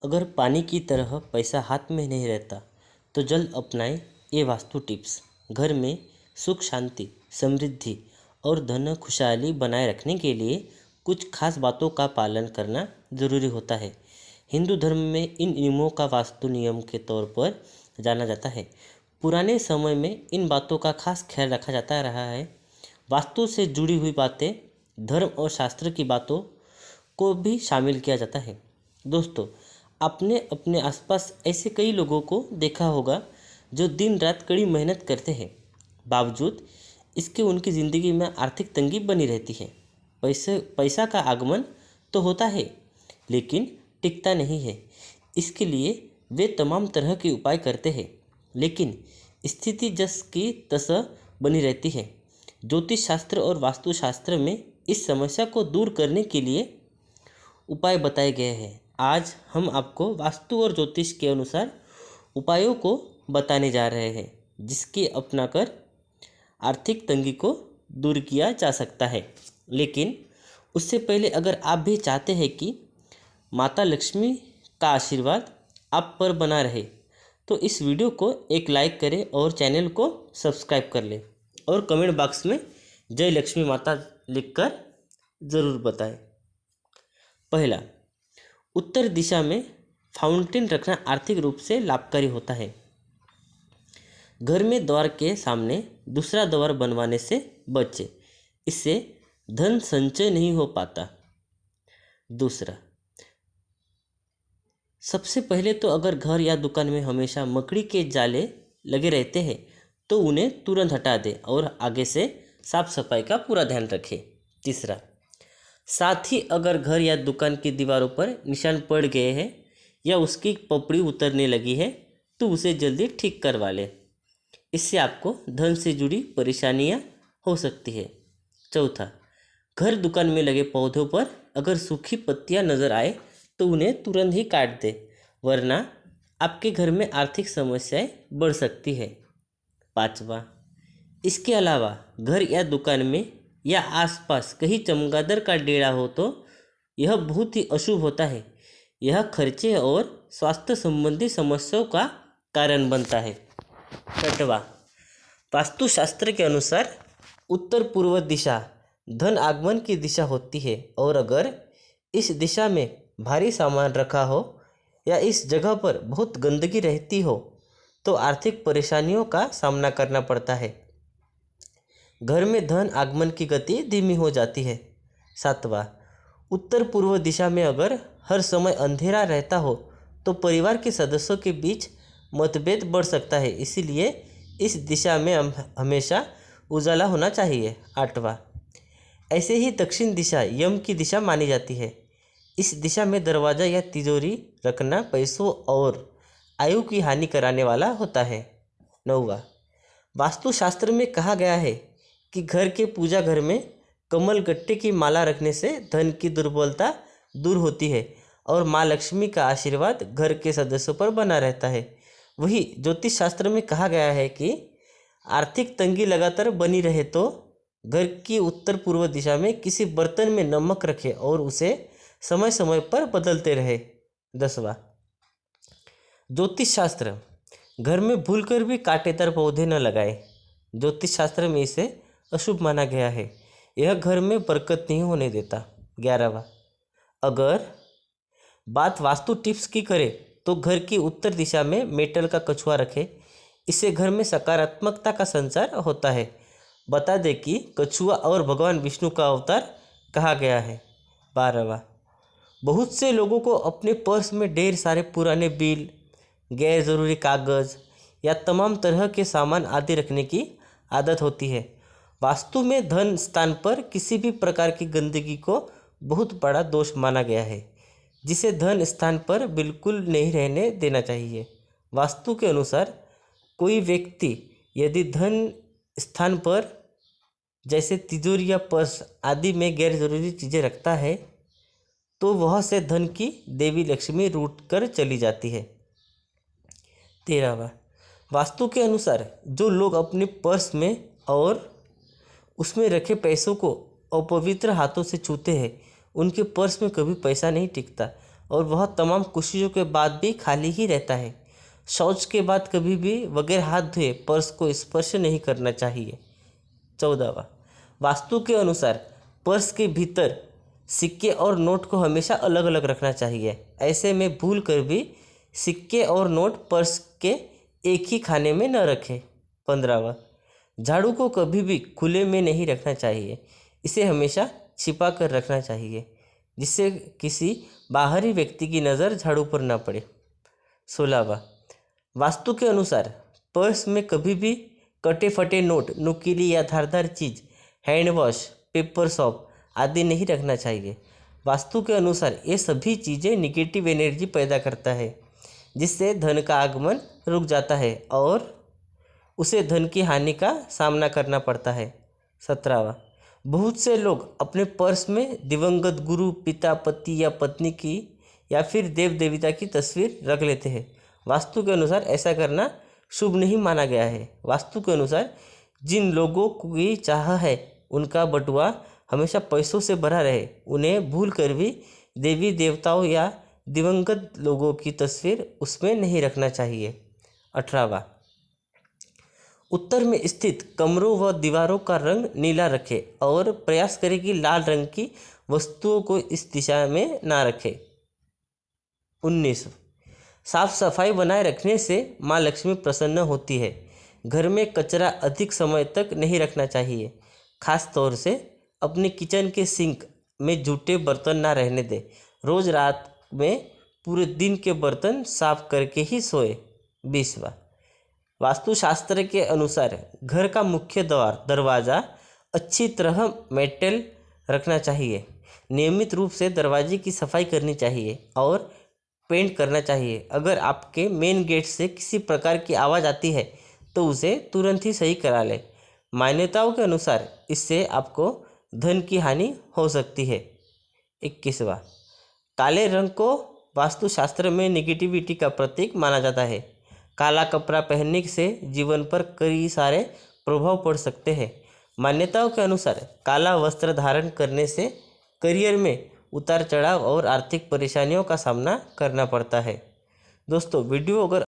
अगर पानी की तरह पैसा हाथ में नहीं रहता तो जल्द अपनाएं ये वास्तु टिप्स। घर में सुख शांति समृद्धि और धन खुशहाली बनाए रखने के लिए कुछ खास बातों का पालन करना ज़रूरी होता है। हिंदू धर्म में इन नियमों का वास्तु नियम के तौर पर जाना जाता है। पुराने समय में इन बातों का खास ख्याल रखा जाता रहा है। वास्तु से जुड़ी हुई बातें धर्म और शास्त्र की बातों को भी शामिल किया जाता है। दोस्तों, आपने अपने आसपास ऐसे कई लोगों को देखा होगा जो दिन रात कड़ी मेहनत करते हैं, बावजूद इसके उनकी ज़िंदगी में आर्थिक तंगी बनी रहती है। पैसा का आगमन तो होता है लेकिन टिकता नहीं है। इसके लिए वे तमाम तरह के उपाय करते हैं लेकिन स्थिति जस की तस बनी रहती है। ज्योतिष शास्त्र और वास्तुशास्त्र में इस समस्या को दूर करने के लिए उपाय बताए गए हैं। आज हम आपको वास्तु और ज्योतिष के अनुसार उपायों को बताने जा रहे हैं जिसके अपनाकर आर्थिक तंगी को दूर किया जा सकता है। लेकिन उससे पहले अगर आप भी चाहते हैं कि माता लक्ष्मी का आशीर्वाद आप पर बना रहे तो इस वीडियो को एक लाइक करें और चैनल को सब्सक्राइब कर लें और कमेंट बॉक्स में जय लक्ष्मी माता लिखकर ज़रूर बताएं। पहला, उत्तर दिशा में फाउंटेन रखना आर्थिक रूप से लाभकारी होता है। घर में द्वार के सामने दूसरा द्वार बनवाने से बचें, इससे धन संचय नहीं हो पाता। दूसरा, सबसे पहले तो अगर घर या दुकान में हमेशा मकड़ी के जाले लगे रहते हैं तो उन्हें तुरंत हटा दें और आगे से साफ सफाई का पूरा ध्यान रखें। तीसरा, साथ ही अगर घर या दुकान की दीवारों पर निशान पड़ गए हैं या उसकी पपड़ी उतरने लगी है तो उसे जल्दी ठीक करवा लें, इससे आपको धन से जुड़ी परेशानियां हो सकती है। चौथा, घर दुकान में लगे पौधों पर अगर सूखी पत्तियां नज़र आए तो उन्हें तुरंत ही काट दें, वरना आपके घर में आर्थिक समस्याएं बढ़ सकती है। पांचवा, इसके अलावा घर या दुकान में या आसपास कहीं चमगादड़ का डेरा हो तो यह बहुत ही अशुभ होता है। यह खर्चे और स्वास्थ्य संबंधी समस्याओं का कारण बनता है। छठवां, वास्तुशास्त्र के अनुसार उत्तर पूर्व दिशा धन आगमन की दिशा होती है और अगर इस दिशा में भारी सामान रखा हो या इस जगह पर बहुत गंदगी रहती हो तो आर्थिक परेशानियों का सामना करना पड़ता है। घर में धन आगमन की गति धीमी हो जाती है। सातवां, उत्तर पूर्व दिशा में अगर हर समय अंधेरा रहता हो तो परिवार के सदस्यों के बीच मतभेद बढ़ सकता है, इसीलिए इस दिशा में हमेशा उजाला होना चाहिए। आठवां, ऐसे ही दक्षिण दिशा यम की दिशा मानी जाती है। इस दिशा में दरवाज़ा या तिजोरी रखना पैसों और आयु की हानि कराने वाला होता है। नौवां, वास्तुशास्त्र में कहा गया है कि घर के पूजा घर में कमल गट्टे की माला रखने से धन की दुर्बलता दूर होती है और माँ लक्ष्मी का आशीर्वाद घर के सदस्यों पर बना रहता है। वही ज्योतिष शास्त्र में कहा गया है कि आर्थिक तंगी लगातार बनी रहे तो घर की उत्तर पूर्व दिशा में किसी बर्तन में नमक रखें और उसे समय समय पर बदलते रहे। 10वां, ज्योतिष शास्त्र घर में भूलकर भी कांटेदार पौधे न लगाएं। ज्योतिष शास्त्र में इसे अशुभ माना गया है। यह घर में बरकत नहीं होने देता। 11वां, अगर बात वास्तु टिप्स की करें तो घर की उत्तर दिशा में मेटल का कछुआ रखें, इससे घर में सकारात्मकता का संचार होता है। बता दें कि कछुआ और भगवान विष्णु का अवतार कहा गया है। 12वां, बहुत से लोगों को अपने पर्स में ढेर सारे पुराने बिल, गैर ज़रूरी कागज़ या तमाम तरह के सामान आदि रखने की आदत होती है। वास्तु में धन स्थान पर किसी भी प्रकार की गंदगी को बहुत बड़ा दोष माना गया है, जिसे धन स्थान पर बिल्कुल नहीं रहने देना चाहिए। वास्तु के अनुसार कोई व्यक्ति यदि धन स्थान पर जैसे तिजोरी या पर्स आदि में गैर ज़रूरी चीज़ें रखता है तो वह से धन की देवी लक्ष्मी रूठ कर चली जाती है। 13वां, वास्तु के अनुसार जो लोग अपने पर्स में और उसमें रखे पैसों को अपवित्र हाथों से छूते हैं उनके पर्स में कभी पैसा नहीं टिकता। और वह तमाम कोशिशों के बाद भी खाली ही रहता है। शौच के बाद कभी भी बगैर हाथ धोए पर्स को स्पर्श नहीं करना चाहिए। 14वां, वास्तु के अनुसार पर्स के भीतर सिक्के और नोट को हमेशा अलग अलग रखना चाहिए। ऐसे में भूल कर भी सिक्के और नोट पर्स के एक ही खाने में न रखें। 15वां, झाड़ू को कभी भी खुले में नहीं रखना चाहिए। इसे हमेशा छिपा कर रखना चाहिए जिससे किसी बाहरी व्यक्ति की नज़र झाड़ू पर न पड़े। 16वां, वास्तु के अनुसार पर्स में कभी भी कटे फटे नोट, नुकीली या धारदार चीज़, हैंड वॉश, पेपर सॉप आदि नहीं रखना चाहिए। वास्तु के अनुसार ये सभी चीज़ें निगेटिव एनर्जी पैदा करता है जिससे धन का आगमन रुक जाता है और उसे धन की हानि का सामना करना पड़ता है। 17वां, बहुत से लोग अपने पर्स में दिवंगत गुरु, पिता, पति या पत्नी की या फिर देव देवता की तस्वीर रख लेते हैं। वास्तु के अनुसार ऐसा करना शुभ नहीं माना गया है। वास्तु के अनुसार जिन लोगों की चाह है उनका बटुआ हमेशा पैसों से भरा रहे, उन्हें भूल कर भी देवी देवताओं या दिवंगत लोगों की तस्वीर उसमें नहीं रखना चाहिए। 18वां, उत्तर में स्थित कमरों व दीवारों का रंग नीला रखें और प्रयास करें कि लाल रंग की वस्तुओं को इस दिशा में ना रखें। 19, साफ सफाई बनाए रखने से माँ लक्ष्मी प्रसन्न होती है। घर में कचरा अधिक समय तक नहीं रखना चाहिए। खास तौर से अपने किचन के सिंक में जूठे बर्तन ना रहने दें। रोज़ रात में पूरे दिन के बर्तन साफ करके ही सोए। 20वां, वास्तुशास्त्र के अनुसार घर का मुख्य दरवाज़ा अच्छी तरह मेटल रखना चाहिए। नियमित रूप से दरवाजे की सफाई करनी चाहिए और पेंट करना चाहिए। अगर आपके मेन गेट से किसी प्रकार की आवाज़ आती है तो उसे तुरंत ही सही करा लें। मान्यताओं के अनुसार इससे आपको धन की हानि हो सकती है। 21वां, काले रंग को वास्तुशास्त्र में नेगेटिविटी का प्रतीक माना जाता है। काला कपड़ा पहनने से जीवन पर कई सारे प्रभाव पड़ सकते हैं। मान्यताओं के अनुसार काला वस्त्र धारण करने से करियर में उतार चढ़ाव और आर्थिक परेशानियों का सामना करना पड़ता है। दोस्तों, वीडियो अगर